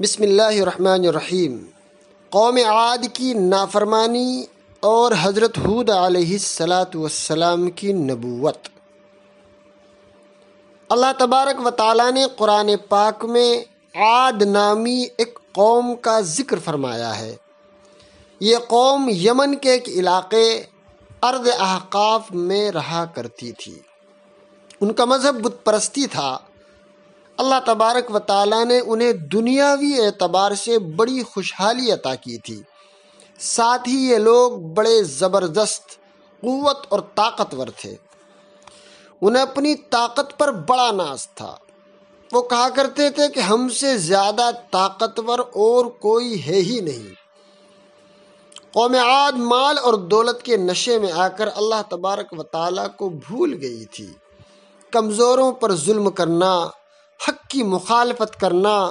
بسم اللہ الرحمن الرحیم۔ قوم عاد کی نافرمانی اور حضرت ہود علیہ السلام کی نبوت۔ اللہ تبارک و تعالیٰ نے قرآن پاک میں عاد نامی ایک قوم کا ذکر فرمایا ہے۔ یہ قوم یمن کے ایک علاقے ارض احقاف میں رہا کرتی تھی۔ ان کا مذہب بت پرستی تھا۔ اللہ تبارک و تعالیٰ نے انہیں دنیاوی اعتبار سے بڑی خوشحالی عطا کی تھی، ساتھ ہی یہ لوگ بڑے زبردست قوت اور طاقتور تھے۔ انہیں اپنی طاقت پر بڑا ناز تھا۔ وہ کہا کرتے تھے کہ ہم سے زیادہ طاقتور اور کوئی ہے ہی نہیں۔ قوم عاد مال اور دولت کے نشے میں آ کر اللہ تبارک و تعالیٰ کو بھول گئی تھی۔ کمزوروں پر ظلم کرنا، حق کی مخالفت کرنا،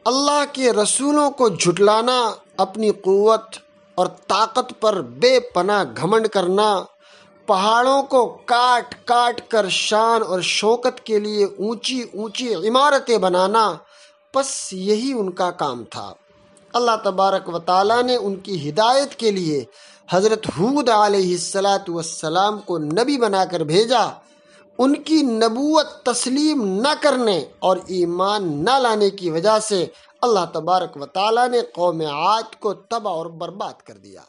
اللہ کے رسولوں کو جھٹلانا، اپنی قوت اور طاقت پر بے پناہ گھمنڈ کرنا، پہاڑوں کو کاٹ کاٹ کر شان اور شوکت کے لیے اونچی اونچی عمارتیں بنانا، بس یہی ان کا کام تھا۔ اللہ تبارک و تعالیٰ نے ان کی ہدایت کے لیے حضرت ہود علیہ السلام کو نبی بنا کر بھیجا۔ ان کی نبوت تسلیم نہ کرنے اور ایمان نہ لانے کی وجہ سے اللہ تبارک و تعالیٰ نے قوم عاد کو تباہ اور برباد کر دیا۔